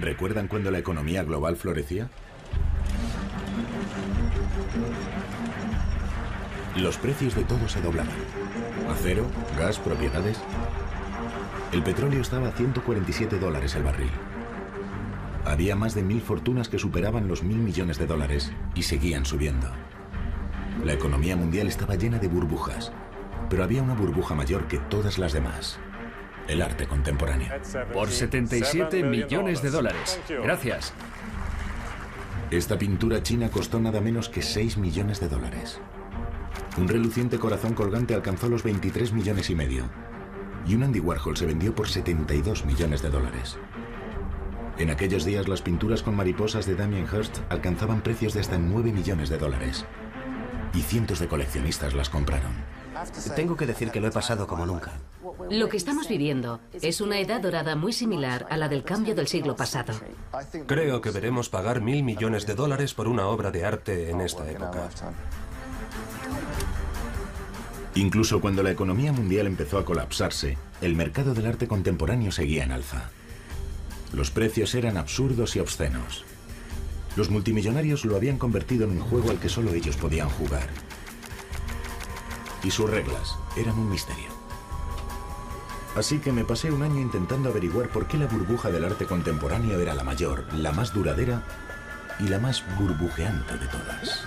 ¿Recuerdan cuando la economía global florecía? Los precios de todo se doblaban. Acero, gas, propiedades. El petróleo estaba a $147 el barril. Había más de 1000 fortunas que superaban los 1000 millones de dólares y seguían subiendo. La economía mundial estaba llena de burbujas, pero había una burbuja mayor que todas las demás: el arte contemporáneo. Por 77 millones de dólares. Gracias. Esta pintura china costó nada menos que 6 millones de dólares. Un reluciente corazón colgante alcanzó los 23 millones y medio. Y un Andy Warhol se vendió por 72 millones de dólares. En aquellos días las pinturas con mariposas de Damien Hirst alcanzaban precios de hasta 9 millones de dólares. Y cientos de coleccionistas las compraron. Tengo que decir que lo he pasado como nunca. Lo que estamos viviendo es una edad dorada muy similar a la del cambio del siglo pasado. Creo que veremos pagar 1000 millones de dólares por una obra de arte en esta época. Incluso cuando la economía mundial empezó a colapsarse, el mercado del arte contemporáneo seguía en alza. Los precios eran absurdos y obscenos. Los multimillonarios lo habían convertido en un juego al que solo ellos podían jugar. Y sus reglas eran un misterio. Así que me pasé un año intentando averiguar por qué la burbuja del arte contemporáneo era la mayor, la más duradera y la más burbujeante de todas.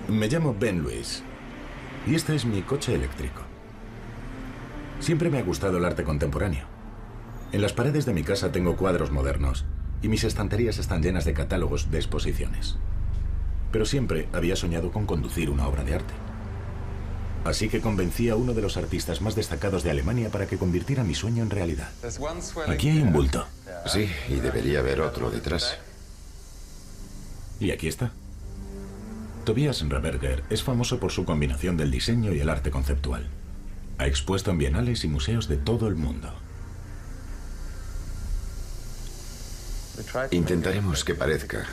Me llamo Ben Lewis y este es mi coche eléctrico. Siempre me ha gustado el arte contemporáneo. En las paredes de mi casa tengo cuadros modernos y mis estanterías están llenas de catálogos de exposiciones. Pero siempre había soñado con conducir una obra de arte. Así que convencí a uno de los artistas más destacados de Alemania para que convirtiera mi sueño en realidad. Aquí hay un bulto. Sí, y debería haber otro detrás. Y aquí está. Tobias Reberger es famoso por su combinación del diseño y el arte conceptual. Ha expuesto en bienales y museos de todo el mundo. Intentaremos que parezca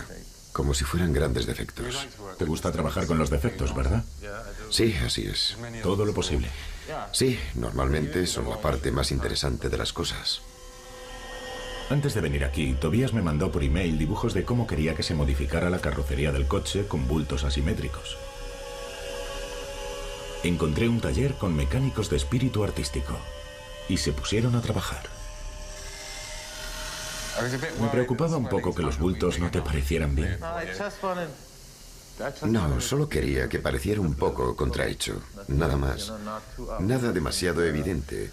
como si fueran grandes defectos. Te gusta trabajar con los defectos, ¿verdad? Sí, así es. Todo lo posible. Sí, normalmente son la parte más interesante de las cosas. Antes de venir aquí, Tobias me mandó por email dibujos de cómo quería que se modificara la carrocería del coche con bultos asimétricos. Encontré un taller con mecánicos de espíritu artístico y se pusieron a trabajar. Me preocupaba un poco que los bultos no te parecieran bien. No, solo quería que pareciera un poco contrahecho, nada más. Nada demasiado evidente.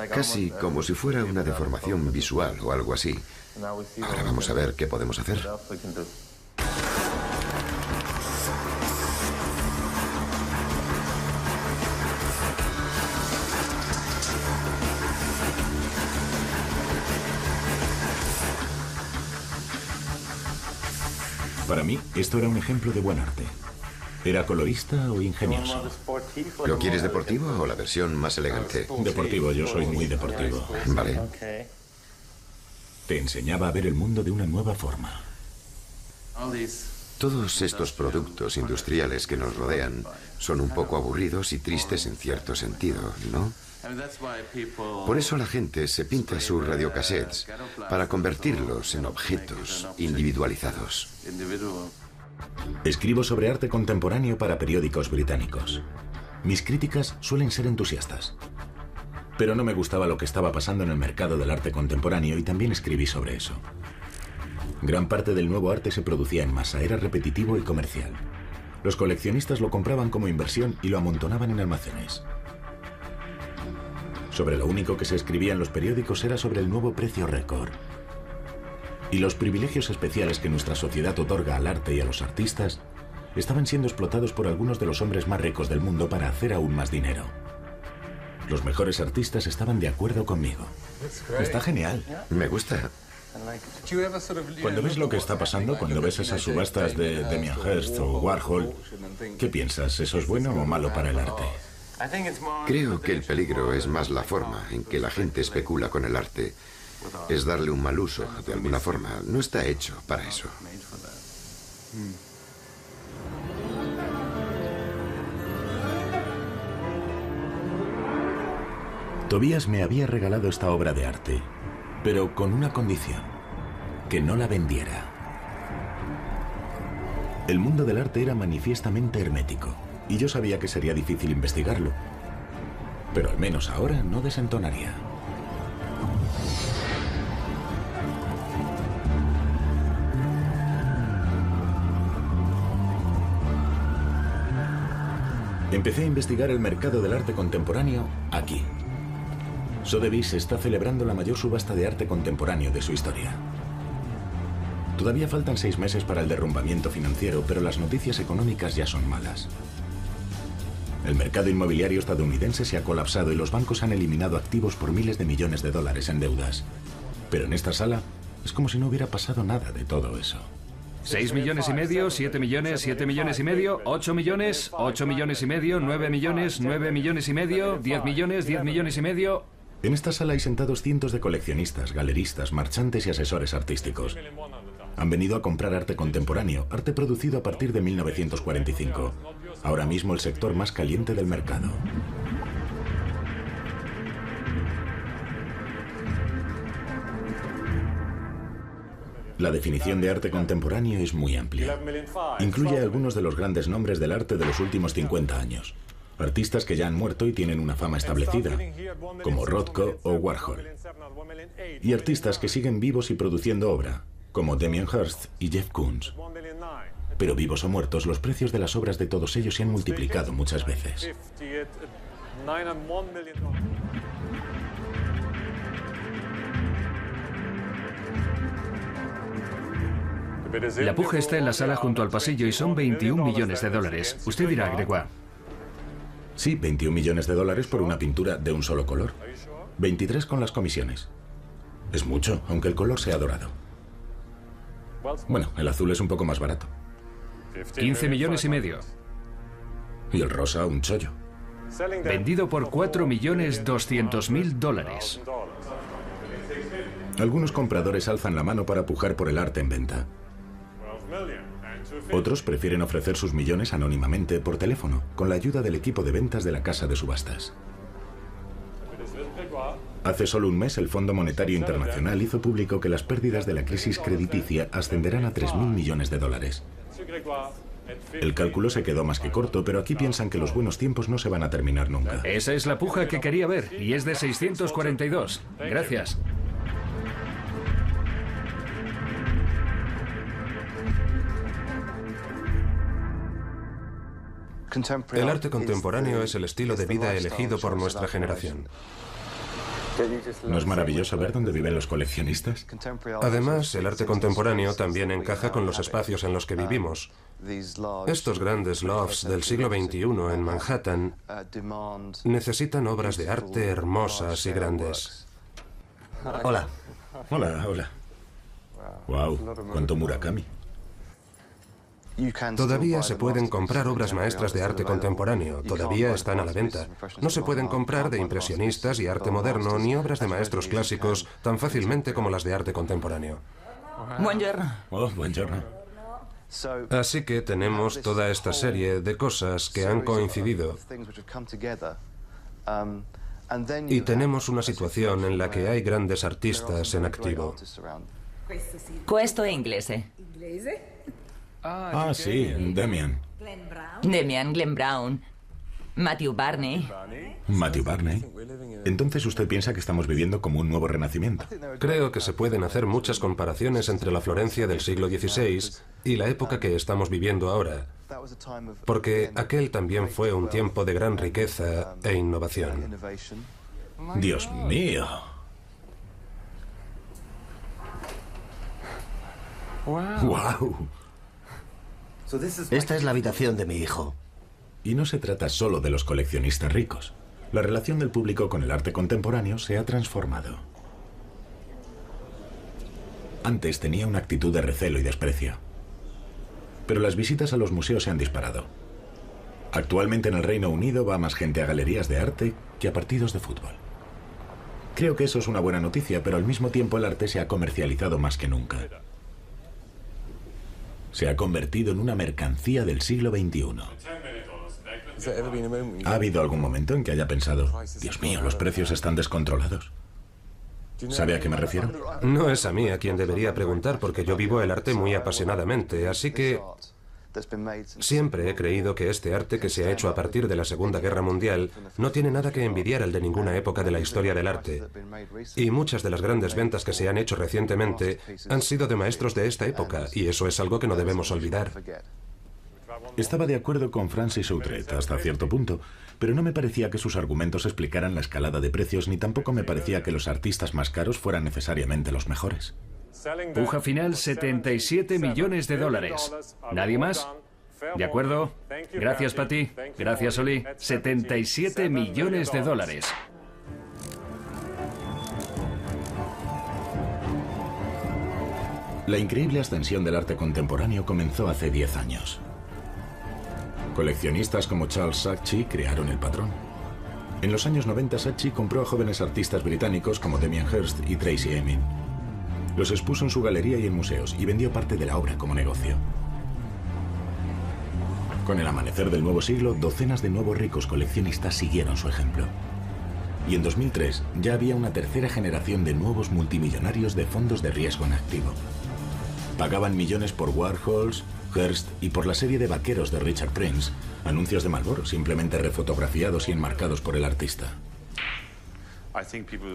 Casi como si fuera una deformación visual o algo así. Ahora vamos a ver qué podemos hacer. Para mí, esto era un ejemplo de buen arte. ¿Era colorista o ingenioso? ¿Lo quieres deportivo o la versión más elegante? Deportivo, yo soy muy deportivo. Vale. Te enseñaba a ver el mundo de una nueva forma. Todos estos productos industriales que nos rodean son un poco aburridos y tristes en cierto sentido, ¿no? Por eso la gente se pinta sus radiocassettes para convertirlos en objetos individualizados. Escribo sobre arte contemporáneo para periódicos británicos. Mis críticas suelen ser entusiastas. Pero no me gustaba lo que estaba pasando en el mercado del arte contemporáneo y también escribí sobre eso. Gran parte del nuevo arte se producía en masa, era repetitivo y comercial. Los coleccionistas lo compraban como inversión y lo amontonaban en almacenes. Sobre lo único que se escribía en los periódicos era sobre el nuevo precio récord. Y los privilegios especiales que nuestra sociedad otorga al arte y a los artistas estaban siendo explotados por algunos de los hombres más ricos del mundo para hacer aún más dinero. Los mejores artistas estaban de acuerdo conmigo. Está genial. Me gusta. Cuando ves lo que está pasando, cuando ves esas subastas de Damien Hirst o Warhol, ¿qué piensas? ¿Eso es bueno o malo para el arte? Creo que el peligro es más la forma en que la gente especula con el arte. Es darle un mal uso, de alguna forma. No está hecho para eso. Tobías me había regalado esta obra de arte, pero con una condición: que no la vendiera. El mundo del arte era manifiestamente hermético, y yo sabía que sería difícil investigarlo, pero al menos ahora no desentonaría. Empecé a investigar el mercado del arte contemporáneo aquí. Sotheby's está celebrando la mayor subasta de arte contemporáneo de su historia. Todavía faltan 6 meses para el derrumbamiento financiero, pero las noticias económicas ya son malas. El mercado inmobiliario estadounidense se ha colapsado y los bancos han eliminado activos por miles de millones de dólares en deudas. Pero en esta sala es como si no hubiera pasado nada de todo eso. 6 millones y medio, 7 millones, 7 millones y medio, 8 millones, 8 millones y medio, 9 millones, 9 millones y medio, 10 millones, 10 millones y medio. En esta sala hay sentados cientos de coleccionistas, galeristas, marchantes y asesores artísticos. Han venido a comprar arte contemporáneo, arte producido a partir de 1945. Ahora mismo el sector más caliente del mercado. La definición de arte contemporáneo es muy amplia. Incluye a algunos de los grandes nombres del arte de los últimos 50 años. Artistas que ya han muerto y tienen una fama establecida, como Rothko o Warhol. Y artistas que siguen vivos y produciendo obra, como Damien Hirst y Jeff Koons. Pero vivos o muertos, los precios de las obras de todos ellos se han multiplicado muchas veces. La puja está en la sala junto al pasillo y son 21 millones de dólares. Usted dirá, Gregoire. Sí, 21 millones de dólares por una pintura de un solo color. 23 con las comisiones. Es mucho, aunque el color sea dorado. Bueno, el azul es un poco más barato. 15 millones y medio. Y el rosa, un chollo. Vendido por 4.200.000 dólares. Algunos compradores alzan la mano para pujar por el arte en venta. Otros prefieren ofrecer sus millones anónimamente por teléfono, con la ayuda del equipo de ventas de la casa de subastas. Hace solo un mes, el Fondo Monetario Internacional hizo público que las pérdidas de la crisis crediticia ascenderán a 3.000 millones de dólares. El cálculo se quedó más que corto, pero aquí piensan que los buenos tiempos no se van a terminar nunca. Esa es la puja que quería ver, y es de 642. Gracias. El arte contemporáneo es el estilo de vida elegido por nuestra generación. ¿No es maravilloso ver dónde viven los coleccionistas? Además, el arte contemporáneo también encaja con los espacios en los que vivimos. Estos grandes lofts del siglo XXI en Manhattan necesitan obras de arte hermosas y grandes. Hola. Hola, hola. Wow, cuánto Murakami. Todavía se pueden comprar obras maestras de arte contemporáneo, todavía están a la venta. No se pueden comprar de impresionistas y arte moderno, ni obras de maestros clásicos tan fácilmente como las de arte contemporáneo. Buongiorno. Oh, buongiorno. Así que tenemos toda esta serie de cosas que han coincidido. Y tenemos una situación en la que hay grandes artistas en activo. Questo è inglese. Ah, sí, Damien. Damian, Glenn Brown, Matthew Barney. Matthew Barney. Entonces usted piensa que estamos viviendo como un nuevo renacimiento. Creo que se pueden hacer muchas comparaciones entre la Florencia del siglo XVI y la época que estamos viviendo ahora, porque aquel también fue un tiempo de gran riqueza e innovación. Dios mío. Wow. Esta es la habitación de mi hijo. Y no se trata solo de los coleccionistas ricos. La relación del público con el arte contemporáneo se ha transformado. Antes tenía una actitud de recelo y desprecio. Pero las visitas a los museos se han disparado. Actualmente en el Reino Unido va más gente a galerías de arte que a partidos de fútbol. Creo que eso es una buena noticia, pero al mismo tiempo el arte se ha comercializado más que nunca. Se ha convertido en una mercancía del siglo XXI. ¿Ha habido algún momento en que haya pensado, Dios mío, los precios están descontrolados? ¿Sabe a qué me refiero? No es a mí a quien debería preguntar, porque yo vivo el arte muy apasionadamente, así que siempre he creído que este arte que se ha hecho a partir de la Segunda Guerra Mundial no tiene nada que envidiar al de ninguna época de la historia del arte. Y muchas de las grandes ventas que se han hecho recientemente han sido de maestros de esta época, y eso es algo que no debemos olvidar. Estaba de acuerdo con Francis Outret hasta cierto punto, pero no me parecía que sus argumentos explicaran la escalada de precios, ni tampoco me parecía que los artistas más caros fueran necesariamente los mejores. Puja final, 77 millones de dólares. ¿Nadie más? ¿De acuerdo? Gracias, Patty. Gracias, Oli. 77 millones de dólares. La increíble ascensión del arte contemporáneo comenzó hace 10 años. Coleccionistas como Charles Saatchi crearon el patrón. En los años 90, Saatchi compró a jóvenes artistas británicos como Damien Hirst y Tracey Emin. Los expuso en su galería y en museos y vendió parte de la obra como negocio. Con el amanecer del nuevo siglo, docenas de nuevos ricos coleccionistas siguieron su ejemplo. Y en 2003 ya había una tercera generación de nuevos multimillonarios de fondos de riesgo en activo. Pagaban millones por Warhols, Hearst y por la serie de vaqueros de Richard Prince, anuncios de Marlboro simplemente refotografiados y enmarcados por el artista.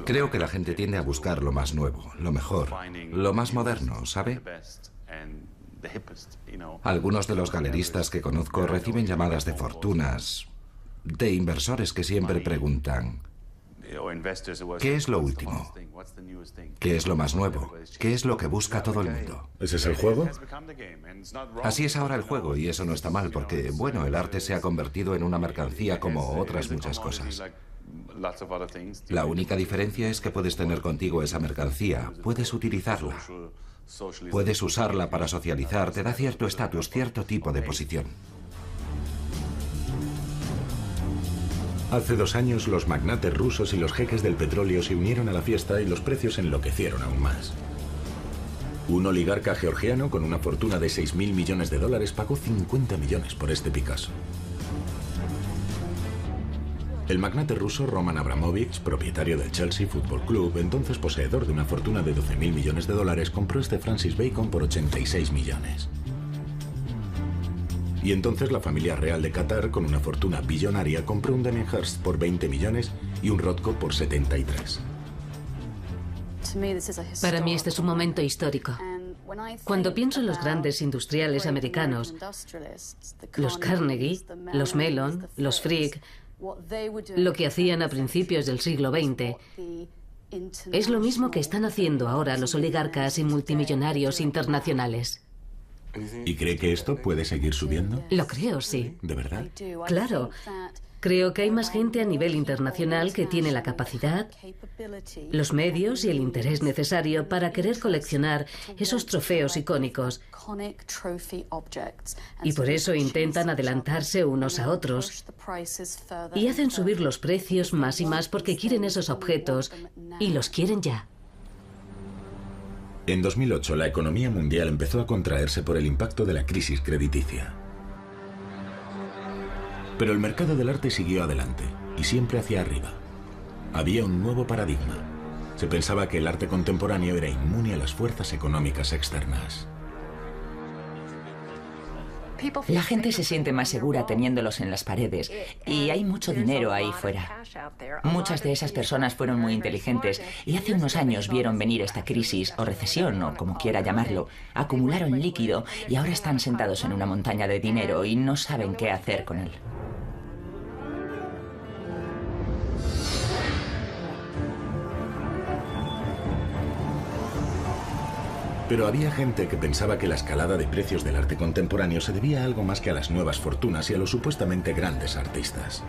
Creo que la gente tiende a buscar lo más nuevo, lo mejor, lo más moderno, ¿sabe? Algunos de los galeristas que conozco reciben llamadas de fortunas, de inversores que siempre preguntan, ¿qué es lo último? ¿Qué es lo más nuevo? ¿Qué es lo que busca todo el mundo? ¿Ese es el juego? Así es ahora el juego, y eso no está mal, porque, bueno, el arte se ha convertido en una mercancía como otras muchas cosas. La única diferencia es que puedes tener contigo esa mercancía, puedes utilizarla, puedes usarla para socializar, te da cierto estatus, cierto tipo de posición. Hace 2 años, los magnates rusos y los jeques del petróleo se unieron a la fiesta y los precios enloquecieron aún más. Un oligarca georgiano con una fortuna de 6.000 millones de dólares pagó 50 millones por este Picasso. El magnate ruso Roman Abramovich, propietario del Chelsea Football Club, entonces poseedor de una fortuna de 12.000 millones de dólares, compró este Francis Bacon por 86 millones. Y entonces la familia real de Qatar, con una fortuna billonaria, compró un Damien Hirst por 20 millones y un Rothko por 73. Para mí este es un momento histórico. Cuando pienso en los grandes industriales americanos, los Carnegie, los Mellon, los Frick, lo que hacían a principios del siglo XX, es lo mismo que están haciendo ahora los oligarcas y multimillonarios internacionales. ¿Y cree que esto puede seguir subiendo? Lo creo, sí. ¿De verdad? Claro. Creo que hay más gente a nivel internacional que tiene la capacidad, los medios y el interés necesario para querer coleccionar esos trofeos icónicos. Y por eso intentan adelantarse unos a otros y hacen subir los precios más y más porque quieren esos objetos y los quieren ya. En 2008, la economía mundial empezó a contraerse por el impacto de la crisis crediticia. Pero el mercado del arte siguió adelante, y siempre hacia arriba. Había un nuevo paradigma. Se pensaba que el arte contemporáneo era inmune a las fuerzas económicas externas. La gente se siente más segura teniéndolos en las paredes y hay mucho dinero ahí fuera. Muchas de esas personas fueron muy inteligentes y hace unos años vieron venir esta crisis o recesión o como quiera llamarlo, acumularon líquido y ahora están sentados en una montaña de dinero y no saben qué hacer con él. Pero había gente que pensaba que la escalada de precios del arte contemporáneo se debía a algo más que a las nuevas fortunas y a los supuestamente grandes artistas.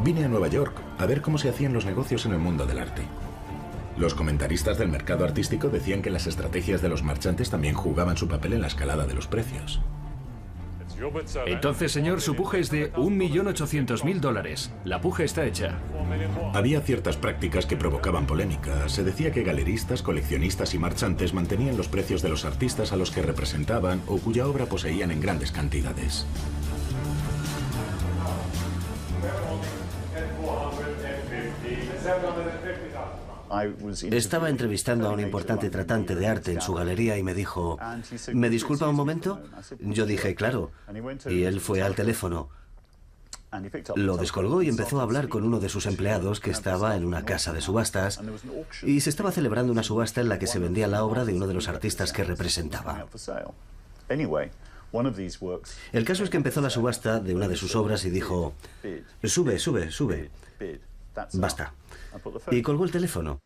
Vine a Nueva York a ver cómo se hacían los negocios en el mundo del arte. Los comentaristas del mercado artístico decían que las estrategias de los marchantes también jugaban su papel en la escalada de los precios. Entonces, señor, su puja es de $1.800.000. La puja está hecha. Había ciertas prácticas que provocaban polémica. Se decía que galeristas, coleccionistas y marchantes mantenían los precios de los artistas a los que representaban o cuya obra poseían en grandes cantidades. Estaba entrevistando a un importante tratante de arte en su galería y me dijo, ¿me disculpa un momento? Yo dije, claro. Y él fue al teléfono. Lo descolgó y empezó a hablar con uno de sus empleados que estaba en una casa de subastas y se estaba celebrando una subasta en la que se vendía la obra de uno de los artistas que representaba. El caso es que empezó la subasta de una de sus obras y dijo, sube, sube, sube. Basta. Y colgó el teléfono.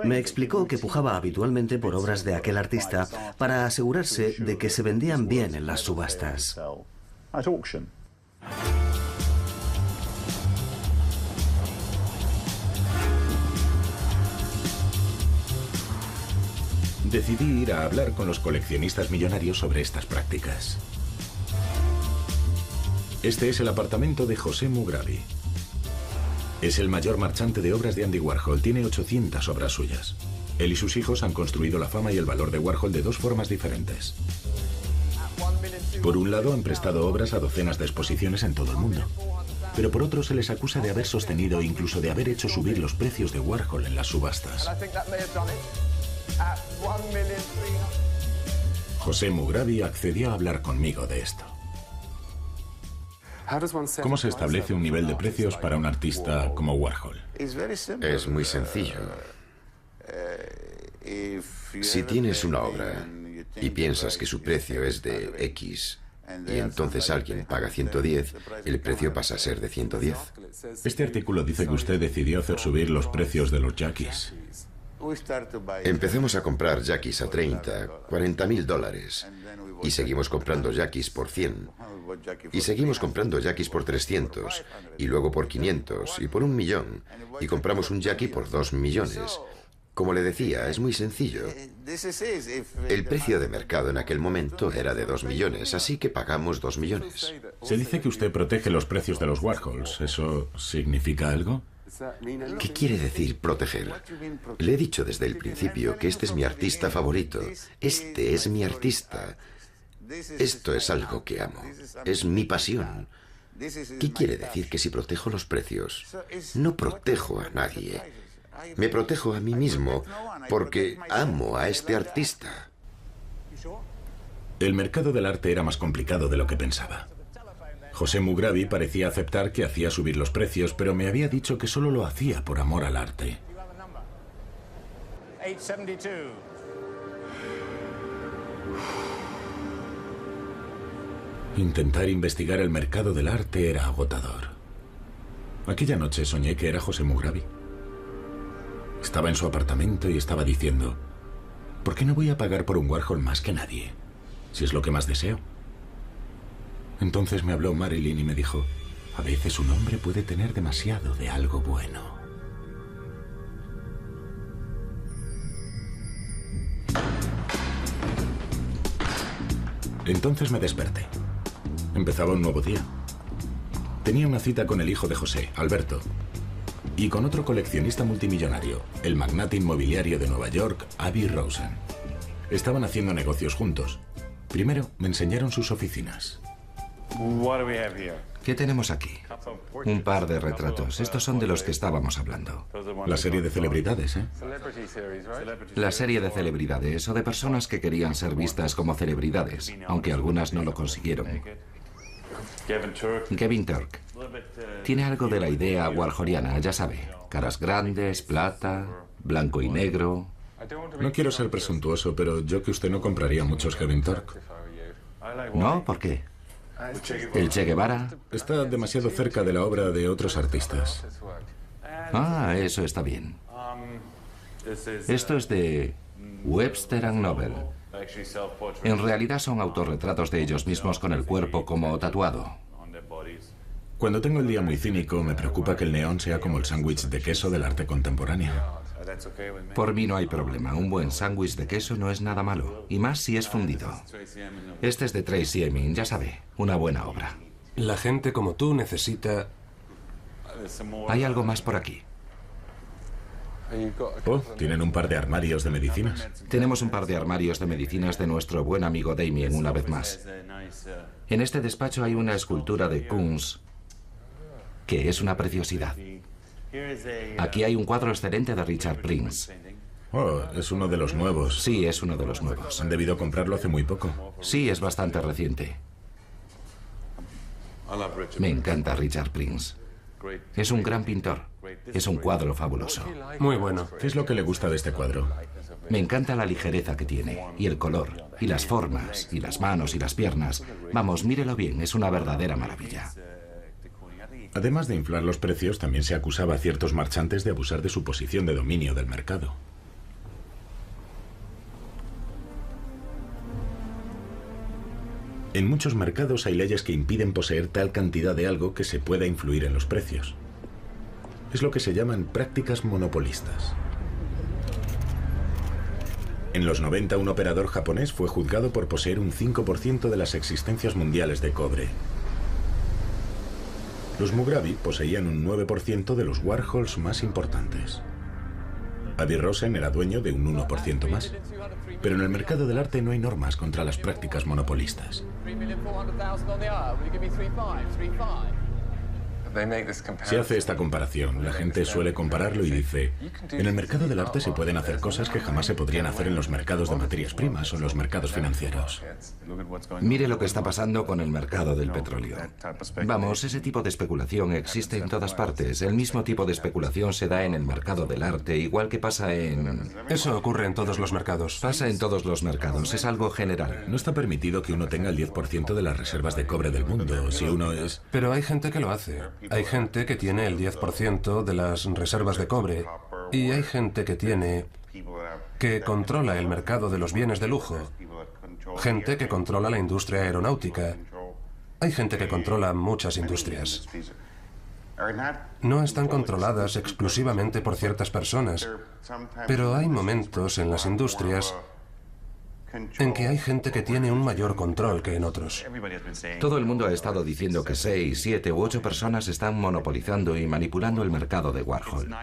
Me explicó que pujaba habitualmente por obras de aquel artista para asegurarse de que se vendían bien en las subastas. Decidí ir a hablar con los coleccionistas millonarios sobre estas prácticas. Este es el apartamento de José Mugrabi. Es el mayor marchante de obras de Andy Warhol. Tiene 800 obras suyas. Él y sus hijos han construido la fama y el valor de Warhol de dos formas diferentes. Por un lado, han prestado obras a docenas de exposiciones en todo el mundo. Pero por otro, se les acusa de haber sostenido e incluso de haber hecho subir los precios de Warhol en las subastas. José Mugrabi accedió a hablar conmigo de esto. ¿Cómo se establece un nivel de precios para un artista como Warhol? Es muy sencillo. Si tienes una obra y piensas que su precio es de X y entonces alguien paga 110, el precio pasa a ser de 110. Este artículo dice que usted decidió hacer subir los precios de los Jackies. Empezamos a comprar Jackies a 30, $40.000 y seguimos comprando Jackies por 100. Y seguimos comprando Jackies por 300 y luego por 500 y por 1 millón y compramos un Jackie por 2 millones. Como le decía, es muy sencillo. El precio de mercado en aquel momento era de 2 millones, así que pagamos 2 millones. Se dice que usted protege los precios de los Warhols. ¿Eso significa algo? ¿Qué quiere decir proteger? Le he dicho desde el principio que este es mi artista favorito. Este es mi artista. Esto es algo que amo. Es mi pasión. ¿Qué quiere decir que si protejo los precios? No protejo a nadie. Me protejo a mí mismo porque amo a este artista. El mercado del arte era más complicado de lo que pensaba. José Mugrabi parecía aceptar que hacía subir los precios, pero me había dicho que solo lo hacía por amor al arte. 872. Intentar investigar el mercado del arte era agotador. Aquella noche soñé que era José Mugrabi. Estaba en su apartamento y estaba diciendo, ¿por qué no voy a pagar por un Warhol más que nadie? Si es lo que más deseo. Entonces me habló Marilyn y me dijo, a veces un hombre puede tener demasiado de algo bueno. Entonces me desperté. Empezaba un nuevo día. Tenía una cita con el hijo de José, Alberto, y con otro coleccionista multimillonario, el magnate inmobiliario de Nueva York, Avi Rosen. Estaban haciendo negocios juntos. Primero me enseñaron sus oficinas. ¿Qué tenemos aquí? Un par de retratos. Estos son de los que estábamos hablando. La serie de celebridades, ¿eh? La serie de celebridades o de personas que querían ser vistas como celebridades, aunque algunas no lo consiguieron. Kevin Turk. Tiene algo de la idea warholiana, ya sabe. Caras grandes, plata, blanco y negro. No quiero ser presuntuoso, pero yo que usted no compraría muchos Kevin Turk. ¿No? ¿Por qué? ¿El Che Guevara? Está demasiado cerca de la obra de otros artistas. Ah, eso está bien. Esto es de Webster and Noble. En realidad son autorretratos de ellos mismos con el cuerpo como tatuado. Cuando tengo el día muy cínico, me preocupa que el neón sea como el sándwich de queso del arte contemporáneo. Por mí no hay problema. Un buen sándwich de queso no es nada malo. Y más si es fundido. Este es de Tracey Emin, ya sabe. Una buena obra. La gente como tú necesita... Hay algo más por aquí. Oh, tienen un par de armarios de medicinas. Tenemos un par de armarios de medicinas de nuestro buen amigo Damien, una vez más. En este despacho hay una escultura de Kunz, que es una preciosidad. Aquí hay un cuadro excelente de Richard Prince. Oh, es uno de los nuevos. Sí, es uno de los nuevos. Han debido comprarlo hace muy poco. Sí, es bastante reciente. Me encanta Richard Prince. Es un gran pintor. Es un cuadro fabuloso. Muy bueno. ¿Qué es lo que le gusta de este cuadro? Me encanta la ligereza que tiene, y el color, y las formas, y las manos y las piernas. Vamos, mírelo bien, es una verdadera maravilla. Además de inflar los precios, también se acusaba a ciertos marchantes de abusar de su posición de dominio del mercado. En muchos mercados hay leyes que impiden poseer tal cantidad de algo que se pueda influir en los precios. Es lo que se llaman prácticas monopolistas. En los 90, un operador japonés fue juzgado por poseer un 5% de las existencias mundiales de cobre. Los Mugrabi poseían un 9% de los Warhols más importantes. Avi Rosen era dueño de un 1% más. Pero en el mercado del arte no hay normas contra las prácticas monopolistas. Se hace esta comparación. La gente suele compararlo y dice, en el mercado del arte se pueden hacer cosas que jamás se podrían hacer en los mercados de materias primas o en los mercados financieros. Mire lo que está pasando con el mercado del petróleo. Vamos, ese tipo de especulación existe en todas partes. El mismo tipo de especulación se da en el mercado del arte, igual que pasa en... Eso ocurre en todos los mercados. Pasa en todos los mercados, es algo general. No está permitido que uno tenga el 10% de las reservas de cobre del mundo, si uno es... Pero hay gente que lo hace. Hay gente que tiene el 10% de las reservas de cobre y hay gente que controla el mercado de los bienes de lujo, gente que controla la industria aeronáutica, hay gente que controla muchas industrias. No están controladas exclusivamente por ciertas personas, pero hay momentos en las industrias en que hay gente que tiene un mayor control que en otros. Todo el mundo ha estado diciendo que 6, 7 u 8 personas están monopolizando y manipulando el mercado de Warhol.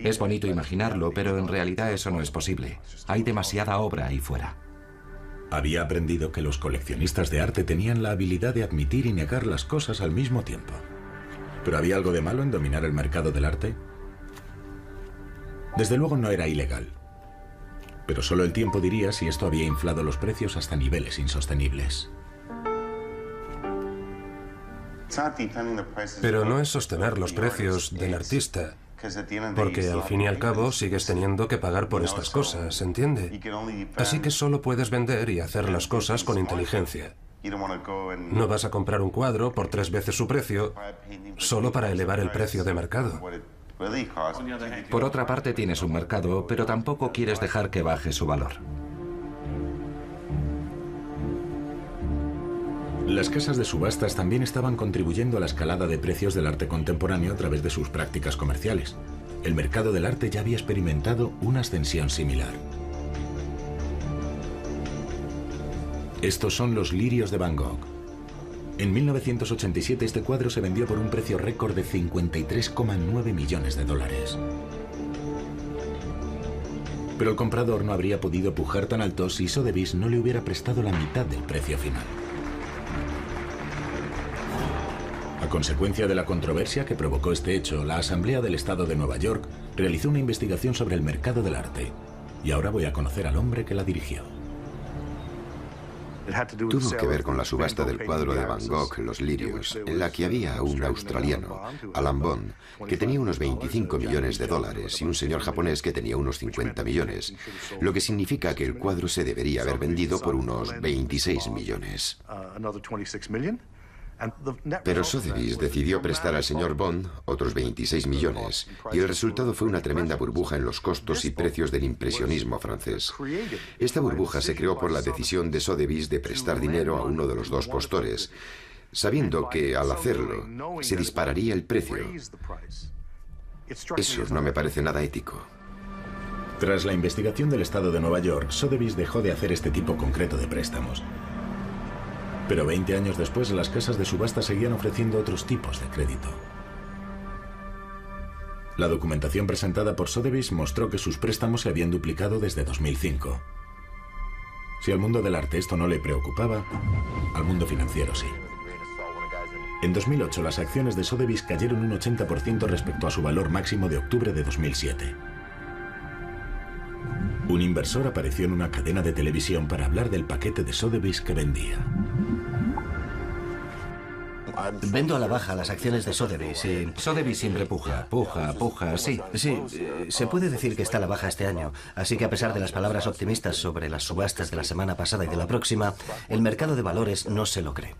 Es bonito imaginarlo, pero en realidad eso no es posible. Hay demasiada obra ahí fuera. Había aprendido que los coleccionistas de arte tenían la habilidad de admitir y negar las cosas al mismo tiempo. ¿Pero había algo de malo en dominar el mercado del arte? Desde luego no era ilegal. Pero solo el tiempo diría si esto había inflado los precios hasta niveles insostenibles. Pero no es sostener los precios del artista, porque al fin y al cabo sigues teniendo que pagar por estas cosas, ¿entiende? Así que solo puedes vender y hacer las cosas con inteligencia. No vas a comprar un cuadro por 3 veces su precio solo para elevar el precio de mercado. Por otra parte, tienes un mercado, pero tampoco quieres dejar que baje su valor. Las casas de subastas también estaban contribuyendo a la escalada de precios del arte contemporáneo a través de sus prácticas comerciales. El mercado del arte ya había experimentado una ascensión similar. Estos son los lirios de Van Gogh. En 1987 este cuadro se vendió por un precio récord de 53,9 millones de dólares. Pero el comprador no habría podido pujar tan alto si Sotheby's no le hubiera prestado la mitad del precio final. A consecuencia de la controversia que provocó este hecho, la Asamblea del Estado de Nueva York realizó una investigación sobre el mercado del arte. Y ahora voy a conocer al hombre que la dirigió. Tuvo que ver con la subasta del cuadro de Van Gogh, Los Lirios, en la que había un australiano, Alan Bond, que tenía unos 25 millones de dólares y un señor japonés que tenía unos 50 millones, lo que significa que el cuadro se debería haber vendido por unos 26 millones. Pero Sotheby's decidió prestar al señor Bond otros 26 millones y el resultado fue una tremenda burbuja en los costos y precios del impresionismo francés. Esta burbuja se creó por la decisión de Sotheby's de prestar dinero a uno de los dos postores, sabiendo que al hacerlo se dispararía el precio. Eso no me parece nada ético. Tras la investigación del estado de Nueva York, Sotheby's dejó de hacer este tipo concreto de préstamos. Pero 20 años después, las casas de subasta seguían ofreciendo otros tipos de crédito. La documentación presentada por Sotheby's mostró que sus préstamos se habían duplicado desde 2005. Si al mundo del arte esto no le preocupaba, al mundo financiero sí. En 2008, las acciones de Sotheby's cayeron un 80% respecto a su valor máximo de octubre de 2007. Un inversor apareció en una cadena de televisión para hablar del paquete de Sotheby's que vendía. Vendo a la baja las acciones de Sotheby's y... Sotheby's siempre puja, sí. Sí, se puede decir que está a la baja este año, así que a pesar de las palabras optimistas sobre las subastas de la semana pasada y de la próxima, el mercado de valores no se lo cree.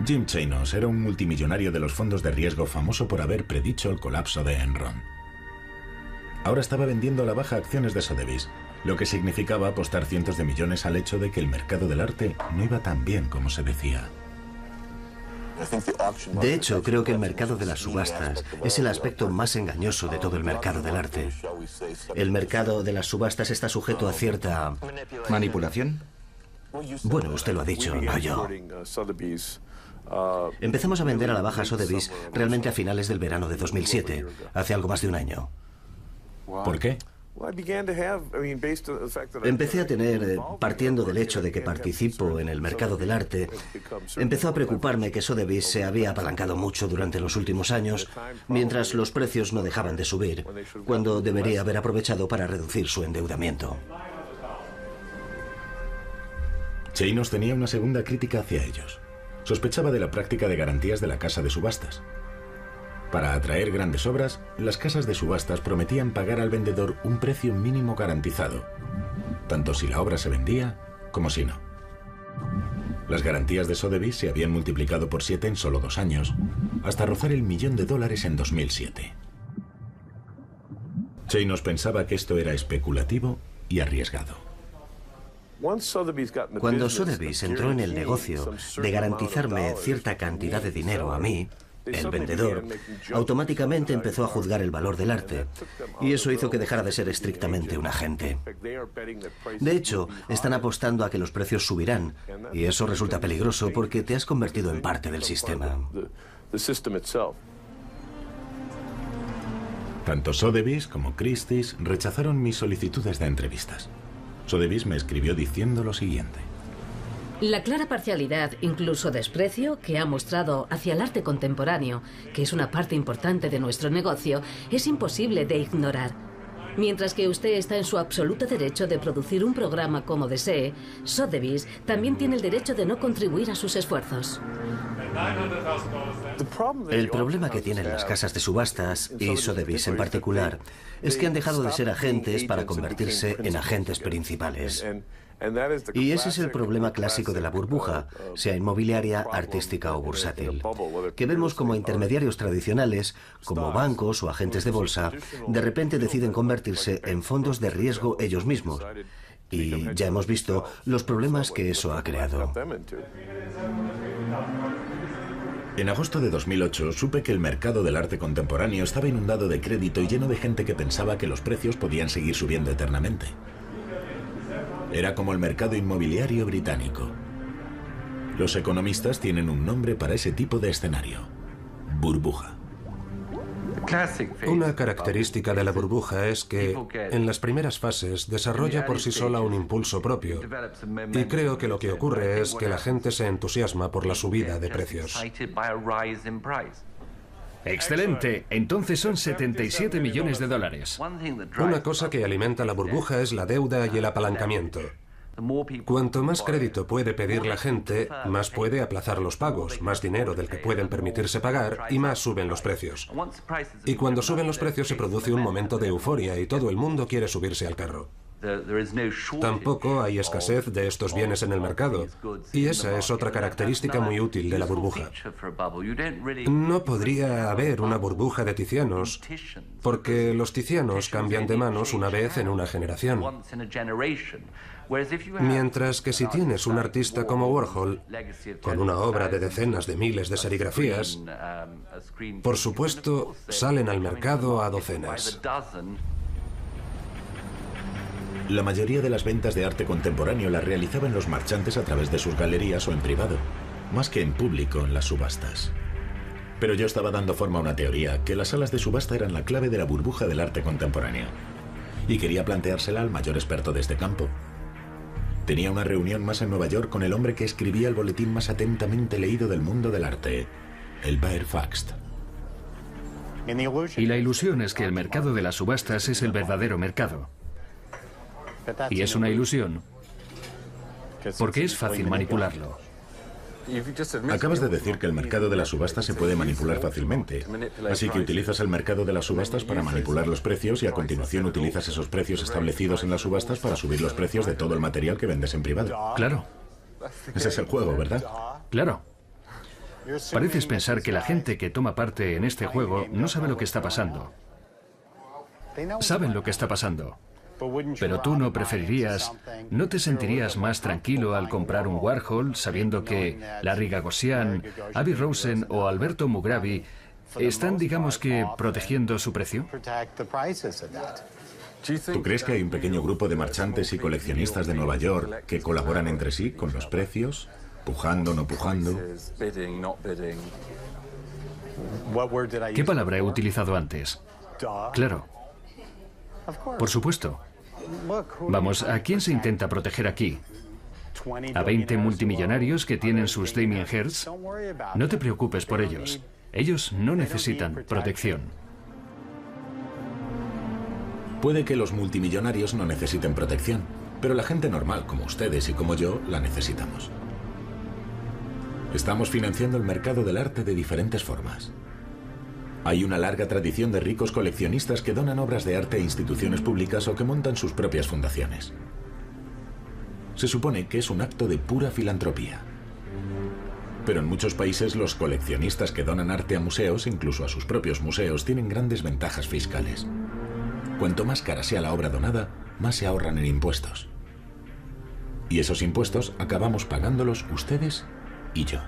Jim Chanos era un multimillonario de los fondos de riesgo famoso por haber predicho el colapso de Enron. Ahora estaba vendiendo a la baja acciones de Sotheby's, lo que significaba apostar cientos de millones al hecho de que el mercado del arte no iba tan bien como se decía. De hecho, creo que el mercado de las subastas es el aspecto más engañoso de todo el mercado del arte. El mercado de las subastas está sujeto a cierta... ¿Manipulación? Bueno, usted lo ha dicho, no yo. Empezamos a vender a la baja Sotheby's realmente a finales del verano de 2007, hace algo más de un año. ¿Por qué? Empecé a tener, partiendo del hecho de que participo en el mercado del arte, empezó a preocuparme que Sotheby's se había apalancado mucho durante los últimos años, mientras los precios no dejaban de subir, cuando debería haber aprovechado para reducir su endeudamiento. Chanos tenía una segunda crítica hacia ellos. Sospechaba de la práctica de garantías de la casa de subastas. Para atraer grandes obras, las casas de subastas prometían pagar al vendedor un precio mínimo garantizado, tanto si la obra se vendía como si no. Las garantías de Sotheby's se habían multiplicado por 7 en solo 2 años, hasta rozar el $1.000.000 en 2007. Chanos pensaba que esto era especulativo y arriesgado. Cuando Sotheby's entró en el negocio de garantizarme cierta cantidad de dinero a mí, el vendedor, automáticamente empezó a juzgar el valor del arte, y eso hizo que dejara de ser estrictamente un agente. De hecho, están apostando a que los precios subirán, y eso resulta peligroso porque te has convertido en parte del sistema. Tanto Sotheby's como Christie's rechazaron mis solicitudes de entrevistas. Sotheby's me escribió diciendo lo siguiente. La clara parcialidad, incluso desprecio, que ha mostrado hacia el arte contemporáneo, que es una parte importante de nuestro negocio, es imposible de ignorar. Mientras que usted está en su absoluto derecho de producir un programa como desee, Sotheby's también tiene el derecho de no contribuir a sus esfuerzos. El problema que tienen las casas de subastas, y Sotheby's en particular, es que han dejado de ser agentes para convertirse en agentes principales. Y ese es el problema clásico de la burbuja, sea inmobiliaria, artística o bursátil, que vemos como intermediarios tradicionales, como bancos o agentes de bolsa, de repente deciden convertirse en fondos de riesgo ellos mismos. Y ya hemos visto los problemas que eso ha creado. En agosto de 2008 supe que el mercado del arte contemporáneo estaba inundado de crédito y lleno de gente que pensaba que los precios podían seguir subiendo eternamente. Era como el mercado inmobiliario británico. Los economistas tienen un nombre para ese tipo de escenario: burbuja. Una característica de la burbuja es que, en las primeras fases, desarrolla por sí sola un impulso propio. Y creo que lo que ocurre es que la gente se entusiasma por la subida de precios. Excelente. Entonces son 77 millones de dólares. Una cosa que alimenta la burbuja es la deuda y el apalancamiento. Cuanto más crédito puede pedir la gente, más puede aplazar los pagos, más dinero del que pueden permitirse pagar y más suben los precios. Y cuando suben los precios se produce un momento de euforia y todo el mundo quiere subirse al carro. Tampoco hay escasez de estos bienes en el mercado, y esa es otra característica muy útil de la burbuja. No podría haber una burbuja de Tizianos, porque los Tizianos cambian de manos una vez en una generación. Mientras que si tienes un artista como Warhol, con una obra de decenas de miles de serigrafías, por supuesto, salen al mercado a docenas. La mayoría de las ventas de arte contemporáneo las realizaban los marchantes a través de sus galerías o en privado, más que en público en las subastas. Pero yo estaba dando forma a una teoría, que las salas de subasta eran la clave de la burbuja del arte contemporáneo. Y quería planteársela al mayor experto de este campo. Tenía una reunión más en Nueva York con el hombre que escribía el boletín más atentamente leído del mundo del arte, el Baer Faxt. Y la ilusión es que el mercado de las subastas es el verdadero mercado. Y es una ilusión porque es fácil manipularlo. Acabas de decir que el mercado de las subastas se puede manipular fácilmente. Así que utilizas el mercado de las subastas para manipular los precios y a continuación utilizas esos precios establecidos en las subastas para subir los precios de todo el material que vendes en privado. Claro. Ese es el juego, ¿verdad? Claro. Pareces pensar que la gente que toma parte en este juego no sabe lo que está pasando. Saben lo que está pasando. Pero tú no preferirías, ¿no te sentirías más tranquilo al comprar un Warhol sabiendo que Larry Gagosian, Avi Rosen o Alberto Mugravi están, digamos que, protegiendo su precio? ¿Tú crees que hay un pequeño grupo de marchantes y coleccionistas de Nueva York que colaboran entre sí con los precios? ¿Pujando, no pujando? ¿Qué palabra he utilizado antes? Claro. Por supuesto. Vamos, ¿a quién se intenta proteger aquí? ¿A 20 multimillonarios que tienen sus Damien Hirst? No te preocupes por ellos. Ellos no necesitan protección. Puede que los multimillonarios no necesiten protección, pero la gente normal, como ustedes y como yo, la necesitamos. Estamos financiando el mercado del arte de diferentes formas. Hay una larga tradición de ricos coleccionistas que donan obras de arte a instituciones públicas o que montan sus propias fundaciones. Se supone que es un acto de pura filantropía. Pero en muchos países los coleccionistas que donan arte a museos, incluso a sus propios museos, tienen grandes ventajas fiscales. Cuanto más cara sea la obra donada, más se ahorran en impuestos. Y esos impuestos acabamos pagándolos ustedes y yo.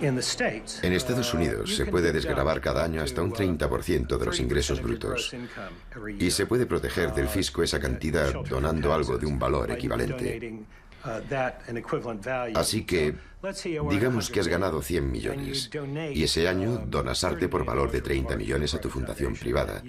En Estados Unidos se puede desgravar cada año hasta un 30% de los ingresos brutos y se puede proteger del fisco esa cantidad donando algo de un valor equivalente. Así que, digamos que has ganado 100 millones y ese año donas arte por valor de 30 millones a tu fundación privada.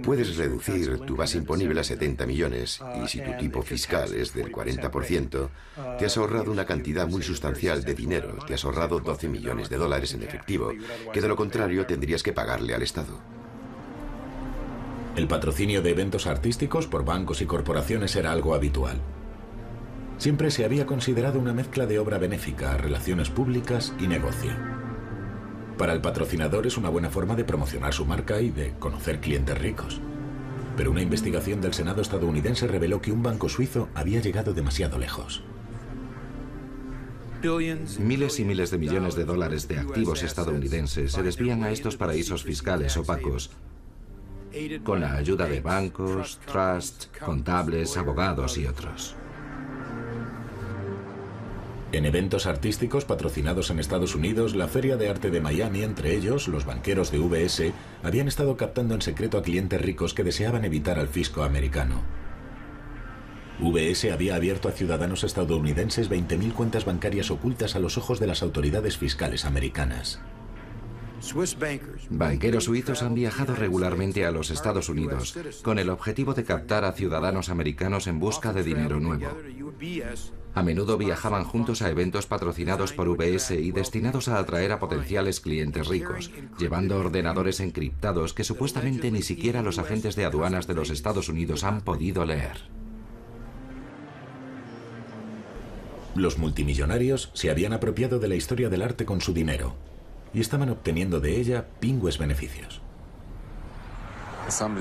Puedes reducir tu base imponible a 70 millones y si tu tipo fiscal es del 40%, te has ahorrado una cantidad muy sustancial de dinero, te has ahorrado 12 millones de dólares en efectivo, que de lo contrario tendrías que pagarle al Estado. El patrocinio de eventos artísticos por bancos y corporaciones era algo habitual. Siempre se había considerado una mezcla de obra benéfica, relaciones públicas y negocio. Para el patrocinador es una buena forma de promocionar su marca y de conocer clientes ricos. Pero una investigación del Senado estadounidense reveló que un banco suizo había llegado demasiado lejos. Miles y miles de millones de dólares de activos estadounidenses se desvían a estos paraísos fiscales opacos con la ayuda de bancos, trusts, contables, abogados y otros. En eventos artísticos patrocinados en Estados Unidos, la Feria de Arte de Miami, entre ellos, los banqueros de UBS, habían estado captando en secreto a clientes ricos que deseaban evitar al fisco americano. UBS había abierto a ciudadanos estadounidenses 20.000 cuentas bancarias ocultas a los ojos de las autoridades fiscales americanas. Banqueros suizos han viajado regularmente a los Estados Unidos con el objetivo de captar a ciudadanos americanos en busca de dinero nuevo. A menudo viajaban juntos a eventos patrocinados por UBS y destinados a atraer a potenciales clientes ricos, llevando ordenadores encriptados que supuestamente ni siquiera los agentes de aduanas de los Estados Unidos han podido leer. Los multimillonarios se habían apropiado de la historia del arte con su dinero y estaban obteniendo de ella pingües beneficios.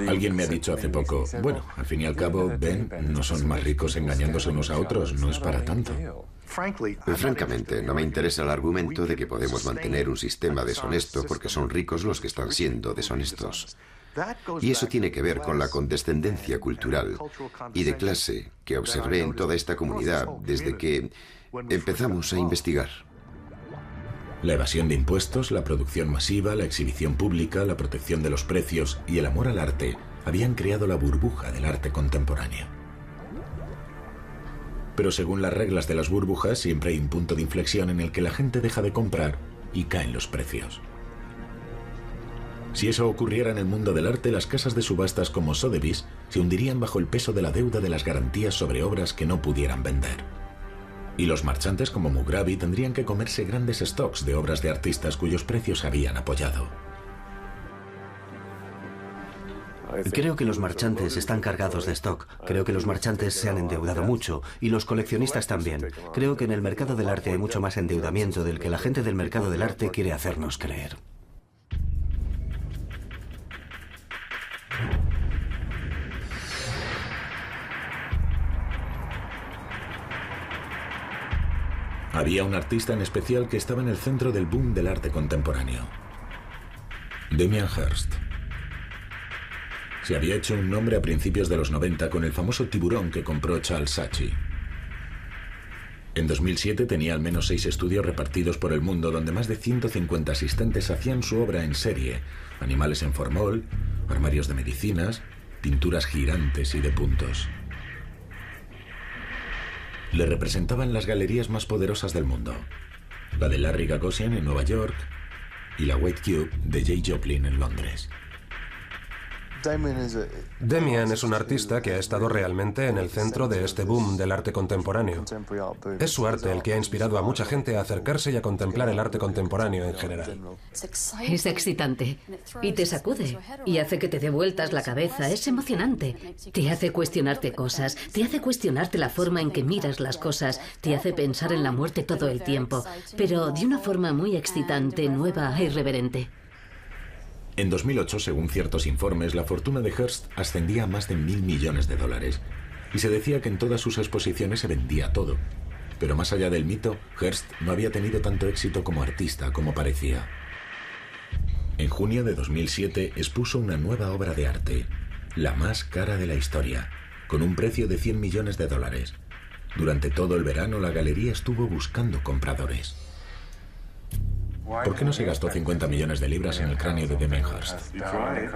Alguien me ha dicho hace poco, bueno, al fin y al cabo, ven, no son más ricos engañándose unos a otros, no es para tanto. Francamente, no me interesa el argumento de que podemos mantener un sistema deshonesto porque son ricos los que están siendo deshonestos. Y eso tiene que ver con la condescendencia cultural y de clase que observé en toda esta comunidad desde que empezamos a investigar. La evasión de impuestos, la producción masiva, la exhibición pública, la protección de los precios y el amor al arte habían creado la burbuja del arte contemporáneo. Pero según las reglas de las burbujas, siempre hay un punto de inflexión en el que la gente deja de comprar y caen los precios. Si eso ocurriera en el mundo del arte, las casas de subastas como Sotheby's se hundirían bajo el peso de la deuda de las garantías sobre obras que no pudieran vender. Y los marchantes como Mugrabi tendrían que comerse grandes stocks de obras de artistas cuyos precios habían apoyado. Creo que los marchantes están cargados de stock. Creo que los marchantes se han endeudado mucho y los coleccionistas también. Creo que en el mercado del arte hay mucho más endeudamiento del que la gente del mercado del arte quiere hacernos creer. Había un artista en especial que estaba en el centro del boom del arte contemporáneo. Damien Hirst. Se había hecho un nombre a principios de los 90 con el famoso tiburón que compró Charles Saatchi. En 2007 tenía al menos 6 estudios repartidos por el mundo donde más de 150 asistentes hacían su obra en serie: animales en formol, armarios de medicinas, pinturas girantes y de puntos. Le representaban las galerías más poderosas del mundo, la de Larry Gagosian en Nueva York y la White Cube de J. Joplin en Londres. Damien es un artista que ha estado realmente en el centro de este boom del arte contemporáneo. Es su arte el que ha inspirado a mucha gente a acercarse y a contemplar el arte contemporáneo en general. Es excitante y te sacude y hace que te dé vueltas la cabeza. Es emocionante. Te hace cuestionarte cosas, te hace cuestionarte la forma en que miras las cosas, te hace pensar en la muerte todo el tiempo, pero de una forma muy excitante, nueva e irreverente. En 2008, según ciertos informes, la fortuna de Hirst ascendía a más de $1.000 millones y se decía que en todas sus exposiciones se vendía todo. Pero más allá del mito, Hirst no había tenido tanto éxito como artista como parecía. En junio de 2007 expuso una nueva obra de arte, la más cara de la historia, con un precio de $100 millones. Durante todo el verano la galería estuvo buscando compradores. ¿Por qué no se gastó 50 millones de libras en el cráneo de Damien Hirst?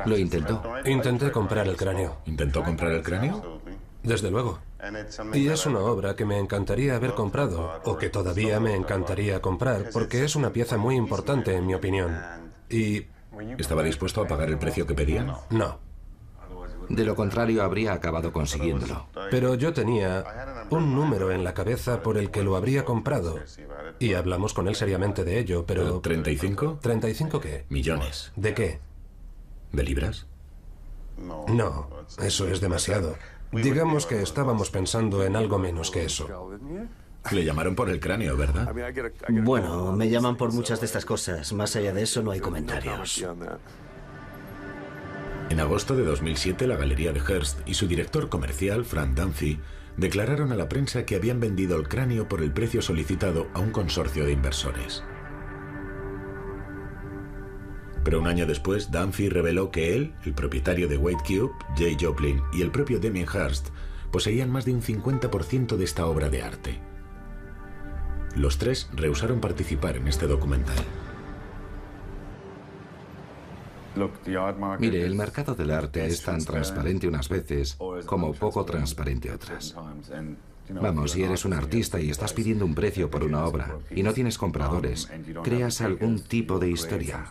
Lo intentó. Intenté comprar el cráneo. ¿Intentó comprar el cráneo? Desde luego. Y es una obra que me encantaría haber comprado, o que todavía me encantaría comprar, porque es una pieza muy importante, en mi opinión. Y... ¿Estaba dispuesto a pagar el precio que pedían? No. De lo contrario, habría acabado consiguiéndolo. Pero yo tenía un número en la cabeza por el que lo habría comprado. Y hablamos con él seriamente de ello, pero... ¿35? ¿35 qué? Millones. ¿De qué? ¿De libras? No, eso es demasiado. Digamos que estábamos pensando en algo menos que eso. Le llamaron por el cráneo, ¿verdad? Bueno, me llaman por muchas de estas cosas. Más allá de eso no hay comentarios. En agosto de 2007, la galería de Hirst y su director comercial, Frank Dunphy, declararon a la prensa que habían vendido el cráneo por el precio solicitado a un consorcio de inversores. Pero un año después, Dunphy reveló que él, el propietario de White Cube, J. Joplin y el propio Damien Hirst poseían más de un 50% de esta obra de arte. Los tres rehusaron participar en este documental. Mire, el mercado del arte es tan transparente unas veces como poco transparente otras. Vamos, si eres un artista y estás pidiendo un precio por una obra y no tienes compradores, creas algún tipo de historia.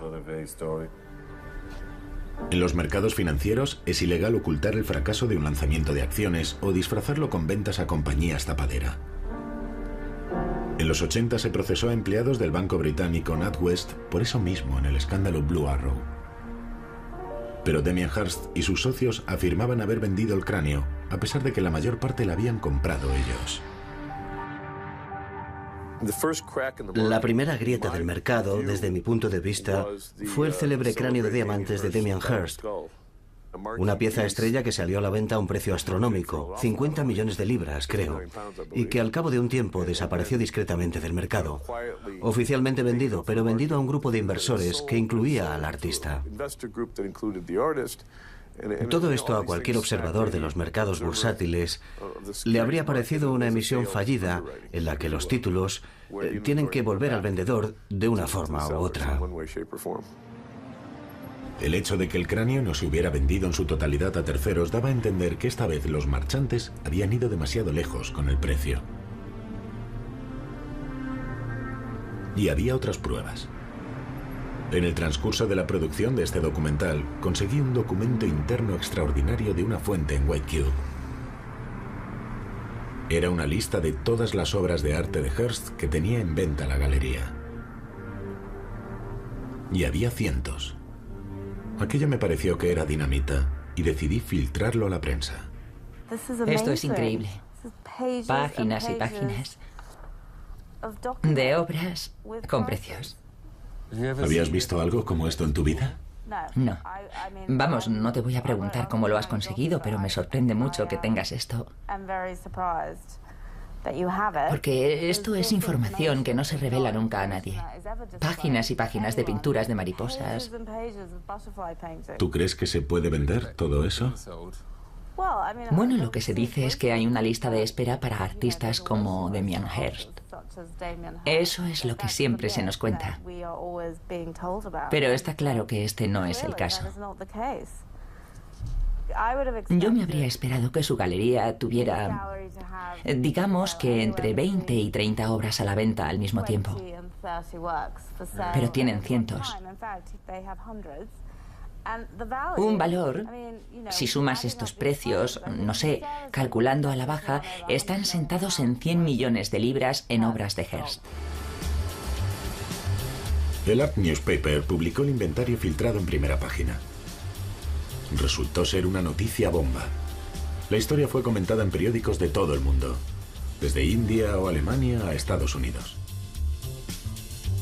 En los mercados financieros es ilegal ocultar el fracaso de un lanzamiento de acciones o disfrazarlo con ventas a compañías tapadera. En los 80 se procesó a empleados del banco británico NatWest por eso mismo en el escándalo Blue Arrow. Pero Damien Hirst y sus socios afirmaban haber vendido el cráneo, a pesar de que la mayor parte la habían comprado ellos. La primera grieta del mercado, desde mi punto de vista, fue el célebre cráneo de diamantes de Damien Hirst. Una pieza estrella que salió a la venta a un precio astronómico, 50 millones de libras, creo, y que al cabo de un tiempo desapareció discretamente del mercado. Oficialmente vendido, pero vendido a un grupo de inversores que incluía al artista. Todo esto a cualquier observador de los mercados bursátiles le habría parecido una emisión fallida en la que los títulos tienen que volver al vendedor de una forma u otra. El hecho de que el cráneo no se hubiera vendido en su totalidad a terceros daba a entender que esta vez los marchantes habían ido demasiado lejos con el precio. Y había otras pruebas. En el transcurso de la producción de este documental, conseguí un documento interno extraordinario de una fuente en White Cube. Era una lista de todas las obras de arte de Hearst que tenía en venta la galería. Y había cientos. Aquello me pareció que era dinamita y decidí filtrarlo a la prensa. Esto es increíble. Páginas y páginas de obras con precios. ¿Habías visto algo como esto en tu vida? No. Vamos, no te voy a preguntar cómo lo has conseguido, pero me sorprende mucho que tengas esto. Porque esto es información que no se revela nunca a nadie. Páginas y páginas de pinturas de mariposas. ¿Tú crees que se puede vender todo eso? Bueno, lo que se dice es que hay una lista de espera para artistas como Damien Hirst. Eso es lo que siempre se nos cuenta. Pero está claro que este no es el caso. Yo me habría esperado que su galería tuviera, digamos que entre 20 y 30 obras a la venta al mismo tiempo. Pero tienen cientos. Un valor, si sumas estos precios, no sé, calculando a la baja, están sentados en 100 millones de libras en obras de Hearst. El Art Newspaper publicó el inventario filtrado en primera página. Resultó ser una noticia bomba. La historia fue comentada en periódicos de todo el mundo, desde India o Alemania a Estados Unidos.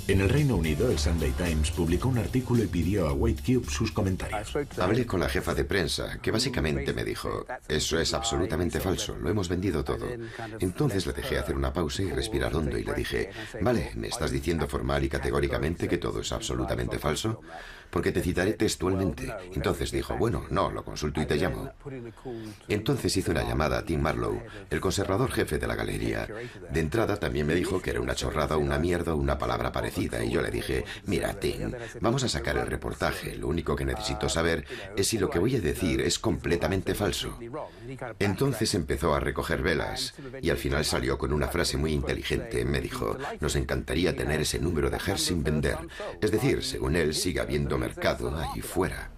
En el Reino Unido, el Sunday Times publicó un artículo y pidió a White Cube sus comentarios. Hablé con la jefa de prensa, que básicamente me dijo, eso es absolutamente falso, lo hemos vendido todo. Entonces le dejé hacer una pausa y respirar hondo y le dije, vale, ¿me estás diciendo formal y categóricamente que todo es absolutamente falso? Porque te citaré textualmente. Entonces dijo, bueno, no, lo consulto y te llamo. Entonces hizo una llamada a Tim Marlowe, el conservador jefe de la galería. De entrada también me dijo que era una chorrada, una mierda o una palabra parecida. Y yo le dije, mira, Tim, vamos a sacar el reportaje. Lo único que necesito saber es si lo que voy a decir es completamente falso. Entonces empezó a recoger velas y al final salió con una frase muy inteligente. Me dijo, nos encantaría tener ese número de Hearst sin vender. Es decir, según él, sigue habiendo mercado ahí fuera.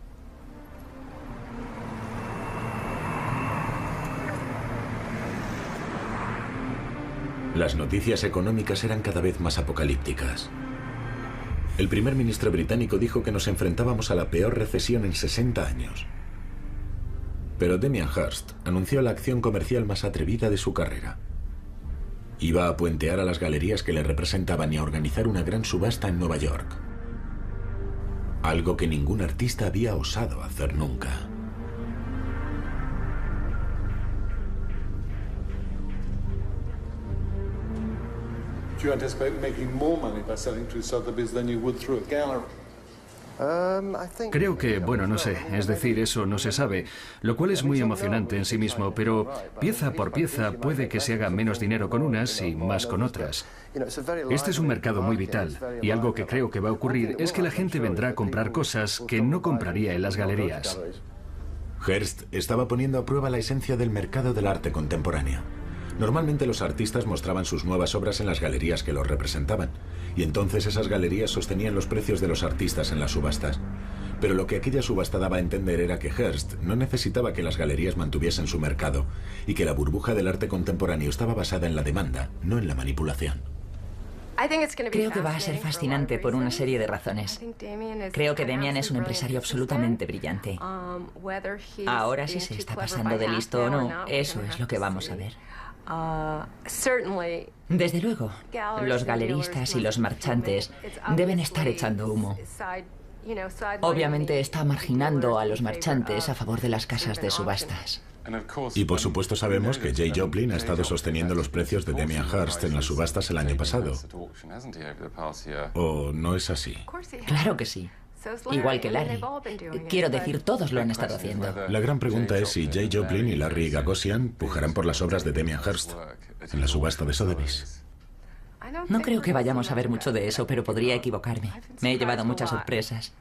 Las noticias económicas eran cada vez más apocalípticas. El primer ministro británico dijo que nos enfrentábamos a la peor recesión en 60 años. Pero Damien Hirst anunció la acción comercial más atrevida de su carrera. Iba a puentear a las galerías que le representaban y a organizar una gran subasta en Nueva York. Algo que ningún artista había osado hacer nunca. Do you anticipate making more money by selling through Sotheby's than you would through a gallery? Creo que, bueno, no sé, es decir, eso no se sabe, lo cual es muy emocionante en sí mismo, pero pieza por pieza puede que se haga menos dinero con unas y más con otras. Este es un mercado muy vital, y algo que creo que va a ocurrir es que la gente vendrá a comprar cosas que no compraría en las galerías. Hearst estaba poniendo a prueba la esencia del mercado del arte contemporáneo. Normalmente los artistas mostraban sus nuevas obras en las galerías que los representaban, y entonces esas galerías sostenían los precios de los artistas en las subastas. Pero lo que aquella subasta daba a entender era que Hearst no necesitaba que las galerías mantuviesen su mercado, y que la burbuja del arte contemporáneo estaba basada en la demanda, no en la manipulación. Creo que va a ser fascinante por una serie de razones. Creo que Damien es un empresario absolutamente brillante. Ahora, si se está pasando de listo o no, eso es lo que vamos a ver. Desde luego, los galeristas y los marchantes deben estar echando humo. Obviamente está marginando a los marchantes a favor de las casas de subastas. Y por supuesto sabemos que Jay Joplin ha estado sosteniendo los precios de Damien Hirst en las subastas el año pasado. ¿O no es así? Claro que sí. Igual que Larry. Quiero decir, todos lo han estado haciendo. La gran pregunta es si Jay Joplin y Larry Gagosian pujarán por las obras de Damien Hirst en la subasta de Sotheby's. No creo que vayamos a ver mucho de eso, pero podría equivocarme. Me he llevado muchas sorpresas.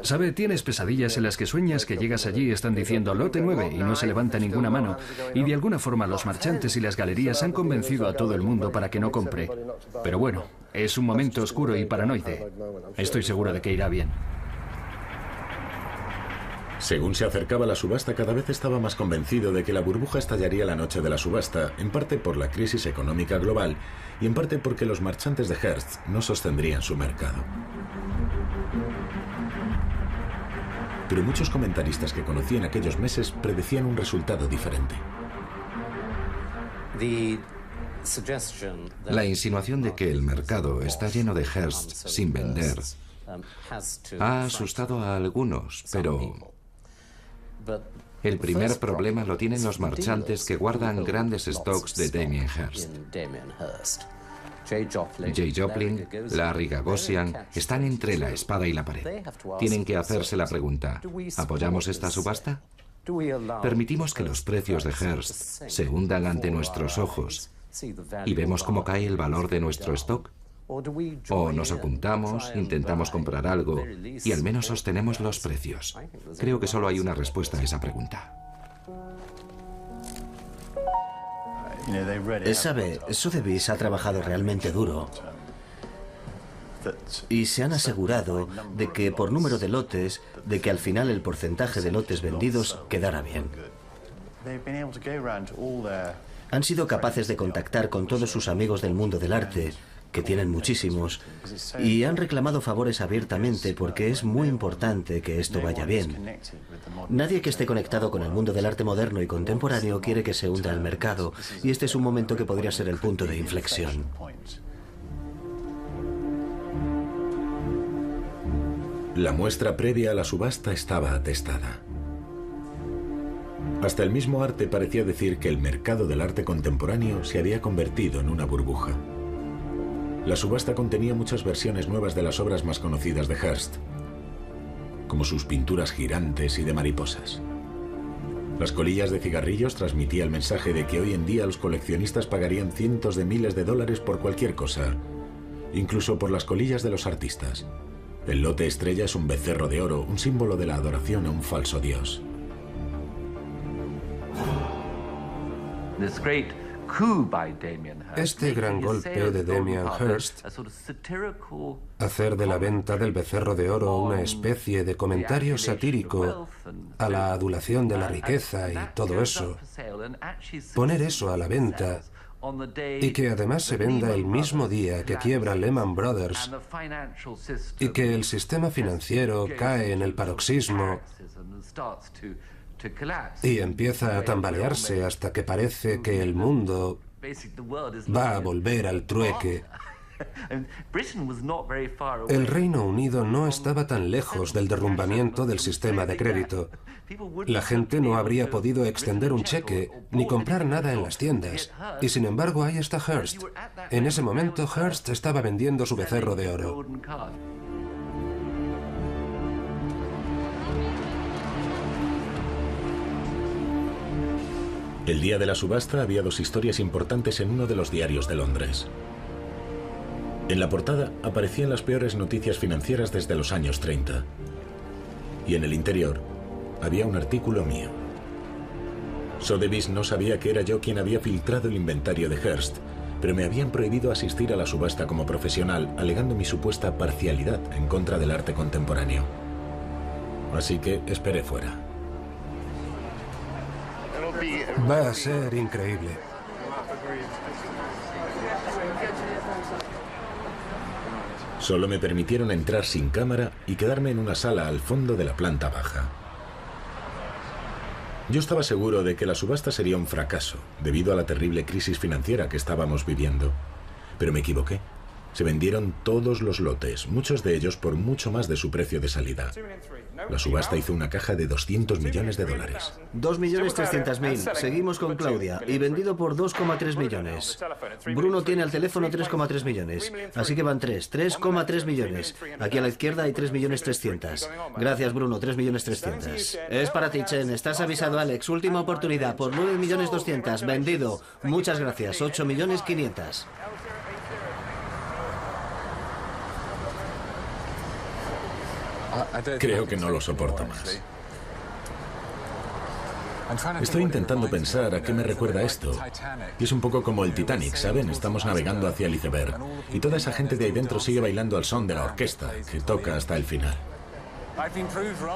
Sabe, tienes pesadillas en las que sueñas que llegas allí y están diciendo lote 9 y no se levanta ninguna mano. Y de alguna forma los marchantes y las galerías han convencido a todo el mundo para que no compre. Pero bueno, es un momento oscuro y paranoide. Estoy seguro de que irá bien. Según se acercaba la subasta, cada vez estaba más convencido de que la burbuja estallaría la noche de la subasta, en parte por la crisis económica global y en parte porque los marchantes de Hearst no sostendrían su mercado. Pero muchos comentaristas que conocí en aquellos meses predecían un resultado diferente. La insinuación de que el mercado está lleno de Hearst sin vender ha asustado a algunos, pero el primer problema lo tienen los marchantes que guardan grandes stocks de Damien Hirst. Jay Joplin, Larry Gagosian están entre la espada y la pared. Tienen que hacerse la pregunta: ¿apoyamos esta subasta? ¿Permitimos que los precios de Hearst se hundan ante nuestros ojos y vemos cómo cae el valor de nuestro stock? ¿O nos apuntamos, intentamos comprar algo y al menos sostenemos los precios? Creo que solo hay una respuesta a esa pregunta. Sabe, Sotheby's ha trabajado realmente duro y se han asegurado de que por número de lotes, de que al final el porcentaje de lotes vendidos quedara bien. Han sido capaces de contactar con todos sus amigos del mundo del arte, que tienen muchísimos, y han reclamado favores abiertamente porque es muy importante que esto vaya bien. Nadie que esté conectado con el mundo del arte moderno y contemporáneo quiere que se hunda el mercado, y este es un momento que podría ser el punto de inflexión. La muestra previa a la subasta estaba atestada. Hasta el mismo arte parecía decir que el mercado del arte contemporáneo se había convertido en una burbuja. La subasta contenía muchas versiones nuevas de las obras más conocidas de Hearst, como sus pinturas girantes y de mariposas. Las colillas de cigarrillos transmitían el mensaje de que hoy en día los coleccionistas pagarían cientos de miles de dólares por cualquier cosa, incluso por las colillas de los artistas. El lote estrella es un becerro de oro, un símbolo de la adoración a un falso dios. Este gran golpe de Damien Hirst, hacer de la venta del becerro de oro una especie de comentario satírico a la adulación de la riqueza y todo eso, poner eso a la venta y que además se venda el mismo día que quiebra Lehman Brothers y que el sistema financiero cae en el paroxismo y empieza a tambalearse hasta que parece que el mundo va a volver al trueque. El Reino Unido no estaba tan lejos del derrumbamiento del sistema de crédito. La gente no habría podido extender un cheque ni comprar nada en las tiendas. Y sin embargo, ahí está Hearst. En ese momento, Hearst estaba vendiendo su becerro de oro. El día de la subasta había dos historias importantes en uno de los diarios de Londres. En la portada aparecían las peores noticias financieras desde los años 30. Y en el interior había un artículo mío. Sotheby's no sabía que era yo quien había filtrado el inventario de Hearst, pero me habían prohibido asistir a la subasta como profesional, alegando mi supuesta parcialidad en contra del arte contemporáneo. Así que esperé fuera. Va a ser increíble. Solo me permitieron entrar sin cámara y quedarme en una sala al fondo de la planta baja. Yo estaba seguro de que la subasta sería un fracaso, debido a la terrible crisis financiera que estábamos viviendo. Pero me equivoqué. Se vendieron todos los lotes, muchos de ellos por mucho más de su precio de salida. La subasta hizo una caja de 200 millones de dólares. 2.300.000. Seguimos con Claudia. Y vendido por 2,3 millones. Bruno tiene al teléfono 3,3 millones. Así que van 3,3 millones. Aquí a la izquierda hay 3.300.000. Gracias, Bruno. 3.300.000. Es para ti, Chen. Estás avisado, Alex. Última oportunidad por 9.200.000. Vendido. Muchas gracias. 8.500.000. Creo que no lo soporto más. Estoy intentando pensar a qué me recuerda esto. Y es un poco como el Titanic, ¿saben? Estamos navegando hacia el iceberg. Y toda esa gente de ahí dentro sigue bailando al son de la orquesta, que toca hasta el final.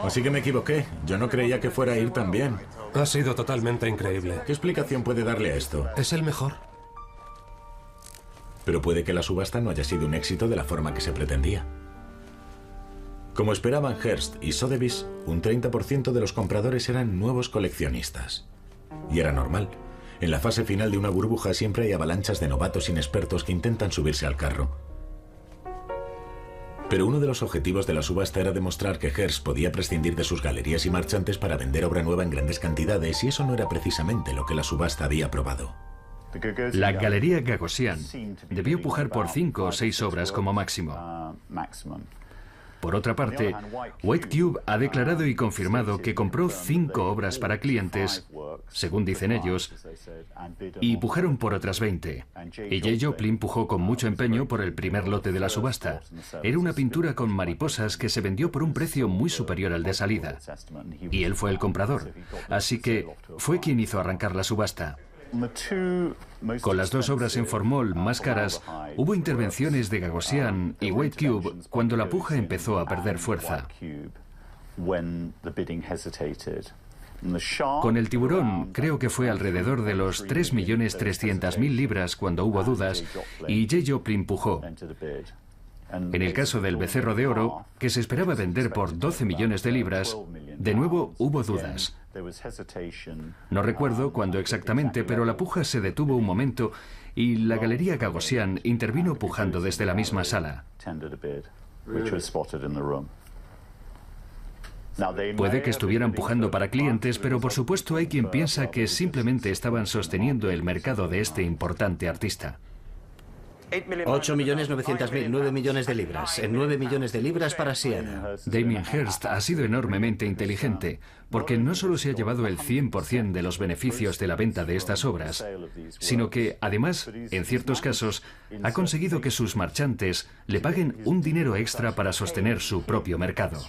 Así que me equivoqué. Yo no creía que fuera a ir tan bien. Ha sido totalmente increíble. ¿Qué explicación puede darle a esto? Es el mejor. Pero puede que la subasta no haya sido un éxito de la forma que se pretendía. Como esperaban Hearst y Sotheby's, un 30% de los compradores eran nuevos coleccionistas. Y era normal. En la fase final de una burbuja siempre hay avalanchas de novatos inexpertos que intentan subirse al carro. Pero uno de los objetivos de la subasta era demostrar que Hearst podía prescindir de sus galerías y marchantes para vender obra nueva en grandes cantidades, y eso no era precisamente lo que la subasta había probado. La Galería Gagosian debió pujar por 5 o 6 obras como máximo. Por otra parte, White Cube ha declarado y confirmado que compró 5 obras para clientes, según dicen ellos, y pujaron por otras 20. Y J. Joplin pujó con mucho empeño por el primer lote de la subasta. Era una pintura con mariposas que se vendió por un precio muy superior al de salida. Y él fue el comprador, así que fue quien hizo arrancar la subasta. Con las 2 obras en formol más caras, hubo intervenciones de Gagosian y White Cube cuando la puja empezó a perder fuerza. Con el Tiburón, creo que fue alrededor de los 3.300.000 libras cuando hubo dudas, y J. Joplin pujó. En el caso del Becerro de Oro, que se esperaba vender por 12 millones de libras, de nuevo hubo dudas. No recuerdo cuándo exactamente, pero la puja se detuvo un momento y la Galería Gagosian intervino pujando desde la misma sala. Puede que estuvieran pujando para clientes, pero por supuesto hay quien piensa que simplemente estaban sosteniendo el mercado de este importante artista. 8.900.000, 9 millones de libras. En 9 millones de libras para Siena. Damien Hirst ha sido enormemente inteligente, porque no solo se ha llevado el 100% de los beneficios de la venta de estas obras, sino que, además, en ciertos casos, ha conseguido que sus marchantes le paguen un dinero extra para sostener su propio mercado.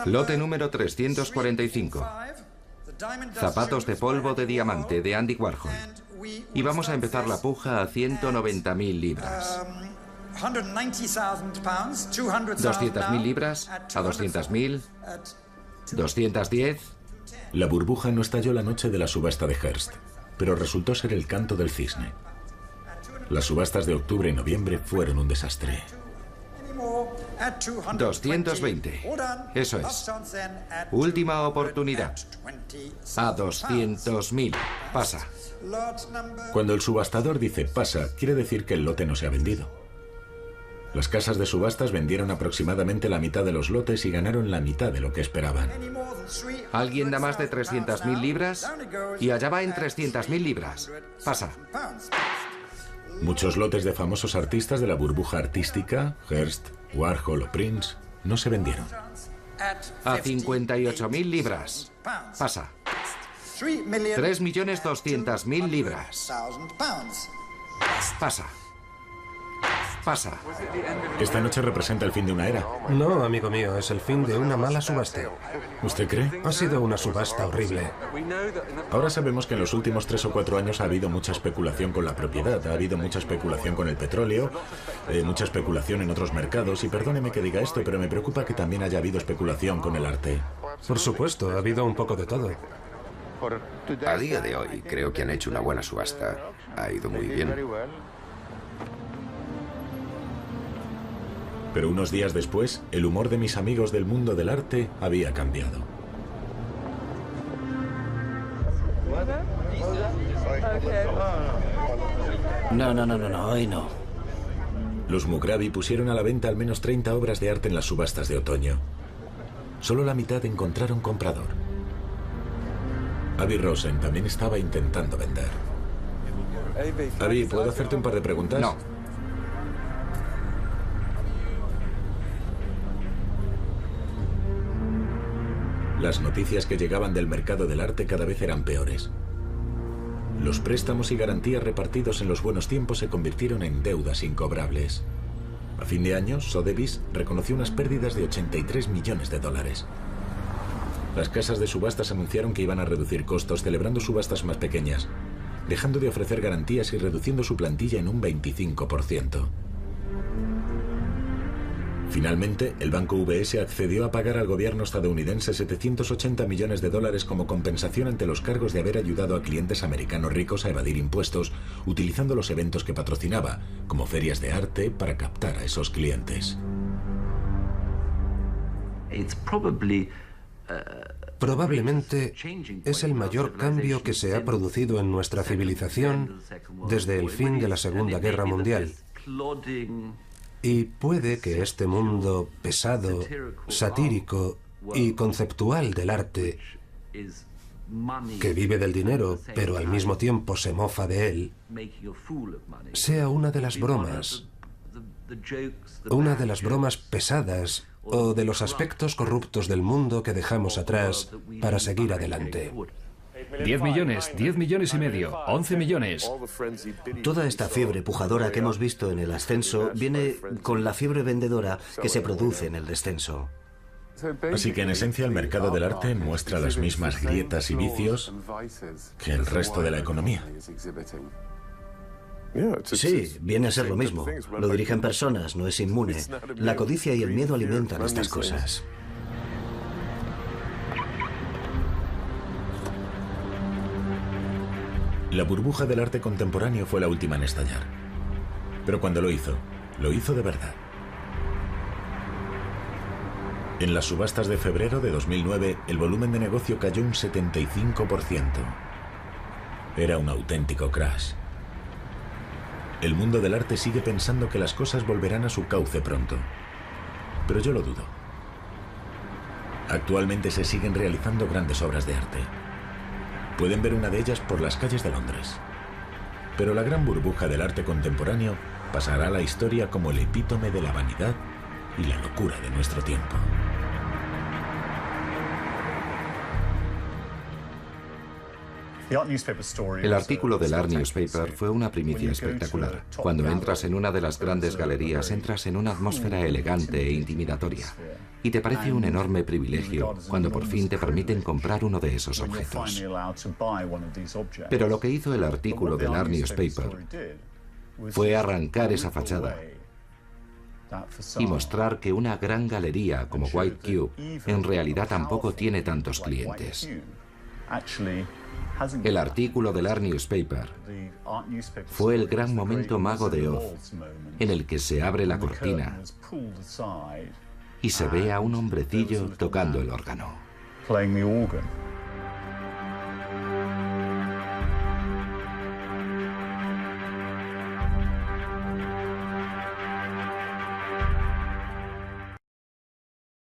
Lote número 345. Zapatos de polvo de diamante de Andy Warhol. Y vamos a empezar la puja a 190.000 libras. 200.000 libras, a 200.000, 210. La burbuja no estalló la noche de la subasta de Hearst, pero resultó ser el canto del cisne. Las subastas de octubre y noviembre fueron un desastre. 220. Eso es. Última oportunidad. A 200.000. Pasa. Cuando el subastador dice pasa, quiere decir que el lote no se ha vendido. Las casas de subastas vendieron aproximadamente la mitad de los lotes y ganaron la mitad de lo que esperaban. ¿Alguien da más de 300.000 libras? Y allá va en 300.000 libras. Pasa. Muchos lotes de famosos artistas de la burbuja artística, Hearst, Warhol o Prince, no se vendieron. A 58.000 libras. Pasa. 3.200.000 libras. Pasa. Pasa. Esta noche representa el fin de una era. No, amigo mío, es el fin de una mala subasta. ¿Usted cree? Ha sido una subasta horrible. Ahora sabemos que en los últimos 3 o 4 años ha habido mucha especulación con la propiedad, ha habido mucha especulación con el petróleo, mucha especulación en otros mercados, y perdóneme que diga esto, pero me preocupa que también haya habido especulación con el arte. Por supuesto, ha habido un poco de todo. A día de hoy creo que han hecho una buena subasta. Ha ido muy bien. Pero unos días después, el humor de mis amigos del mundo del arte había cambiado. No, hoy no. Los Mugrabi pusieron a la venta al menos 30 obras de arte en las subastas de otoño. Solo la mitad encontraron comprador. Avi Rosen también estaba intentando vender. Avi, ¿puedo hacerte un par de preguntas? No. Las noticias que llegaban del mercado del arte cada vez eran peores. Los préstamos y garantías repartidos en los buenos tiempos se convirtieron en deudas incobrables. A fin de año, Sotheby's reconoció unas pérdidas de 83 millones de dólares. Las casas de subastas anunciaron que iban a reducir costos celebrando subastas más pequeñas, dejando de ofrecer garantías y reduciendo su plantilla en un 25%. Finalmente, el banco UBS accedió a pagar al gobierno estadounidense 780 millones de dólares como compensación ante los cargos de haber ayudado a clientes americanos ricos a evadir impuestos, utilizando los eventos que patrocinaba, como ferias de arte, para captar a esos clientes. Probablemente es el mayor cambio que se ha producido en nuestra civilización desde el fin de la Segunda Guerra Mundial. Y puede que este mundo pesado, satírico y conceptual del arte, que vive del dinero, pero al mismo tiempo se mofa de él, sea una de las bromas pesadas o de los aspectos corruptos del mundo que dejamos atrás para seguir adelante. 10 millones, 10 millones y medio, 11 millones. Toda esta fiebre pujadora que hemos visto en el ascenso viene con la fiebre vendedora que se produce en el descenso. Así que en esencia el mercado del arte muestra las mismas grietas y vicios que el resto de la economía. Sí, viene a ser lo mismo. Lo dirigen personas, no es inmune. La codicia y el miedo alimentan estas cosas. La burbuja del arte contemporáneo fue la última en estallar. Pero cuando lo hizo de verdad. En las subastas de febrero de 2009, el volumen de negocio cayó un 75%. Era un auténtico crash. El mundo del arte sigue pensando que las cosas volverán a su cauce pronto. Pero yo lo dudo. Actualmente se siguen realizando grandes obras de arte. Pueden ver una de ellas por las calles de Londres. Pero la gran burbuja del arte contemporáneo pasará a la historia como el epítome de la vanidad y la locura de nuestro tiempo. El artículo del Art Newspaper fue una primicia espectacular. Cuando entras en una de las grandes galerías, entras en una atmósfera elegante e intimidatoria. Y te parece un enorme privilegio cuando por fin te permiten comprar uno de esos objetos. Pero lo que hizo el artículo del Art Newspaper fue arrancar esa fachada y mostrar que una gran galería como White Cube en realidad tampoco tiene tantos clientes. El artículo del Art Newspaper fue el gran momento mago de Oz, en el que se abre la cortina y se ve a un hombrecillo tocando el órgano.